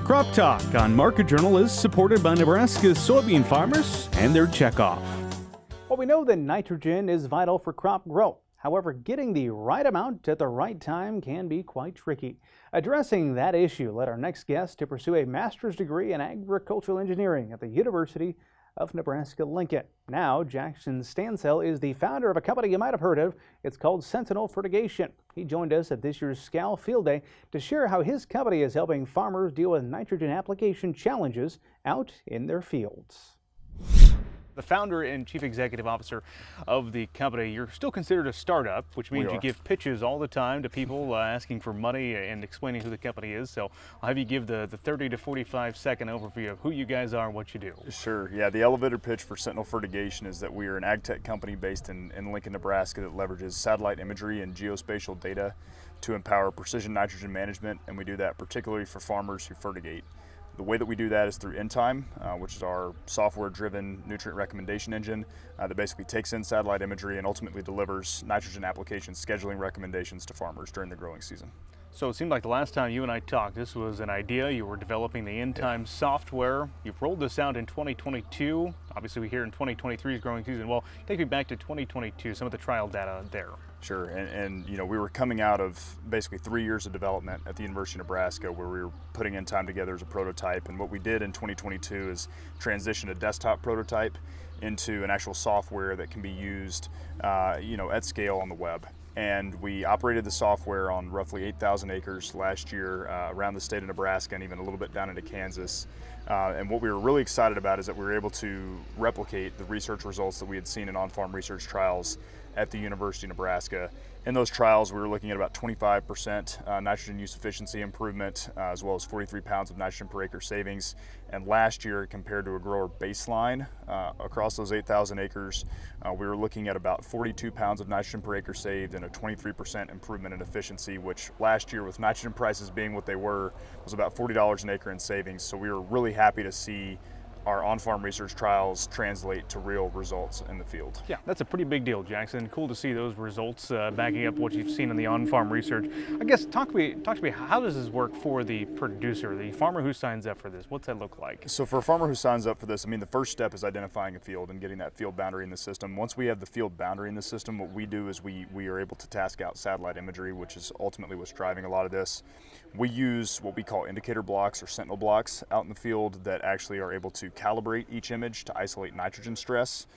Crop Talk on Market Journal is supported by Nebraska's soybean farmers and their checkoff. Well, we know that nitrogen is vital for crop growth. However, getting the right amount at the right time can be quite tricky. Addressing that issue led our next guest to pursue a master's degree in agricultural engineering at the University of Nebraska-Lincoln. Now, Jackson Stansell is the founder of a company you might have heard of. It's called Sentinel Fertigation. He joined us at this year's SCAL Field Day to share how his company is helping farmers deal with nitrogen application challenges out in their fields. The founder and chief executive officer of the company, you're still considered a startup, which means you give pitches all the time to people asking for money and explaining who the company is. So I'll have you give the 30 to 45 second overview of who you guys are and what you do. Sure. Yeah, the elevator pitch for Sentinel Fertigation is that we are an ag tech company based in Lincoln, Nebraska that leverages satellite imagery and geospatial data to empower precision nitrogen management, and we do that particularly for farmers who fertigate. The way that we do that is through InTime, which is our software-driven nutrient recommendation engine that basically takes in satellite imagery and ultimately delivers nitrogen application scheduling recommendations to farmers during the growing season. So it seemed like the last time you and I talked, this was an idea. You were developing the InTime software. You've rolled this out in 2022. Obviously, we hear in 2023's growing season. Well, take me back to 2022, some of the trial data there. Sure, and you know, we were coming out of basically 3 years of development at the University of Nebraska where we were putting InTime together as a prototype, and what we did in 2022 is transition a desktop prototype into an actual software that can be used at scale on the web. And we operated the software on roughly 8,000 acres last year around the state of Nebraska and even a little bit down into Kansas. And what we were really excited about is that we were able to replicate the research results that we had seen in on-farm research trials at the University of Nebraska. In those trials, we were looking at about 25% nitrogen use efficiency improvement, as well as 43 pounds of nitrogen per acre savings. And last year, compared to a grower baseline across those 8,000 acres, we were looking at about 42 pounds of nitrogen per acre saved and a 23% improvement in efficiency, which last year, with nitrogen prices being what they were, was about $40 an acre in savings. So we were really happy to see our on-farm research trials translate to real results in the field. Yeah, that's a pretty big deal, Jackson. Cool to see those results backing up what you've seen in the on-farm research. I guess talk to me. How does this work for the producer, the farmer who signs up for this? What's that look like? So for a farmer who signs up for this, the first step is identifying a field and getting that field boundary in the system. Once we have the field boundary in the system, what we do is we are able to task out satellite imagery, which is ultimately what's driving a lot of this. We use what we call indicator blocks or sentinel blocks out in the field that actually are able to calibrate each image to isolate nitrogen stress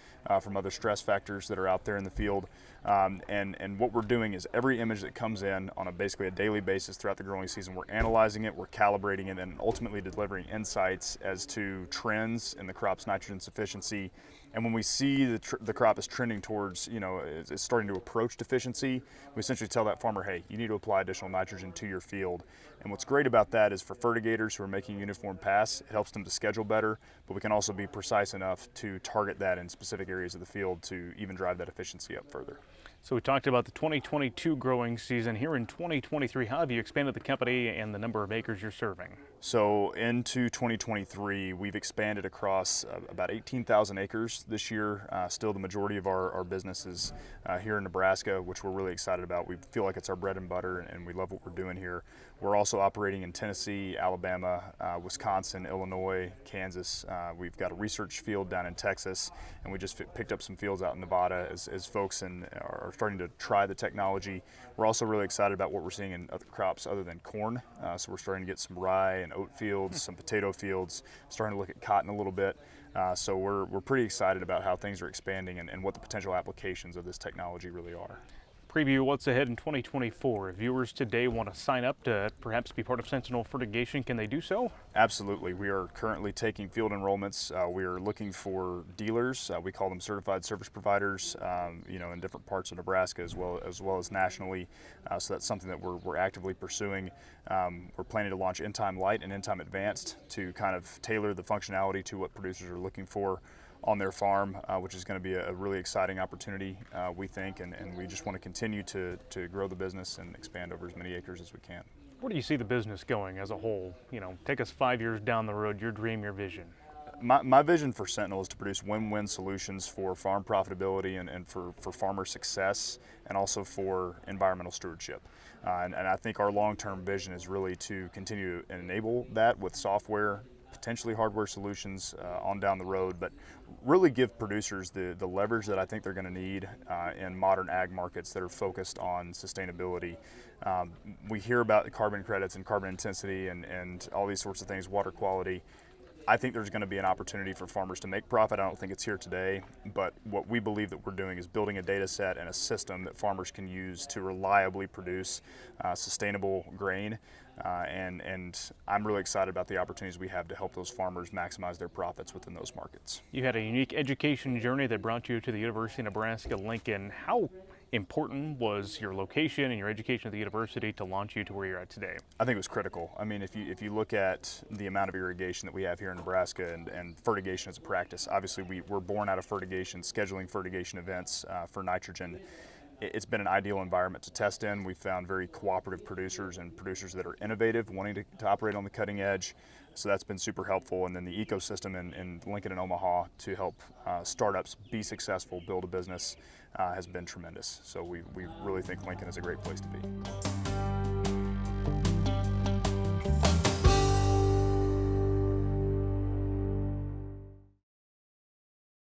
from other stress factors that are out there in the field. And what we're doing is every image that comes in on basically a daily basis throughout the growing season, we're analyzing it, we're calibrating it, and ultimately delivering insights as to trends in the crop's nitrogen sufficiency. And when we see the crop is trending towards, it's starting to approach deficiency, we essentially tell that farmer, hey, you need to apply additional nitrogen to your field. And what's great about that is for fertigators who are making a uniform pass, it helps them to schedule better, but we can also be precise enough to target that in specific areas of the field to even drive that efficiency up further. So we talked about the 2022 growing season. Here in 2023, how have you expanded the company and the number of acres you're serving? So into 2023, we've expanded across about 18,000 acres this year. Still the majority of our business is here in Nebraska, which we're really excited about. We feel like it's our bread and butter, and we love what we're doing here. We're also operating in Tennessee, Alabama, Wisconsin, Illinois, Kansas. We've got a research field down in Texas, and we just picked up some fields out in Nevada as folks are starting to try the technology. We're also really excited about what we're seeing in other crops other than corn. So we're starting to get some rye and oat fields, some potato fields, starting to look at cotton a little bit. So we're pretty excited about how things are expanding and what the potential applications of this technology really are. Preview what's ahead in 2024. If viewers today want to sign up to perhaps be part of Sentinel Fertigation, can they do so? Absolutely. We are currently taking field enrollments. We are looking for dealers. We call them certified service providers, in different parts of Nebraska as well as nationally. So that's something that we're actively pursuing. We're planning to launch InTime Lite and InTime Advanced to kind of tailor the functionality to what producers are looking for on their farm, which is going to be a really exciting opportunity, we think, and we just want to continue to grow the business and expand over as many acres as we can. Where do you see the business going as a whole? Take us 5 years down the road, your dream, your vision. My vision for Sentinel is to produce win-win solutions for farm profitability and for farmer success, and also for environmental stewardship. And I think our long-term vision is really to continue to enable that with software, potentially hardware solutions on down the road, but really give producers the leverage that I think they're going to need in modern ag markets that are focused on sustainability. We hear about the carbon credits and carbon intensity and all these sorts of things, water quality. I think there's going to be an opportunity for farmers to make profit. I don't think it's here today, but what we believe that we're doing is building a data set and a system that farmers can use to reliably produce sustainable grain. And I'm really excited about the opportunities we have to help those farmers maximize their profits within those markets. You had a unique education journey that brought you to the University of Nebraska-Lincoln. How important was your location and your education at the university to launch you to where you're at today? I think it was critical. I mean, if you look at the amount of irrigation that we have here in Nebraska and fertigation as a practice, obviously we're born out of fertigation, scheduling fertigation events for nitrogen. It's been an ideal environment to test in. We've found very cooperative producers and producers that are innovative, wanting to operate on the cutting edge. So that's been super helpful. And then the ecosystem in Lincoln and Omaha to help startups be successful, build a business has been tremendous. So we really think Lincoln is a great place to be.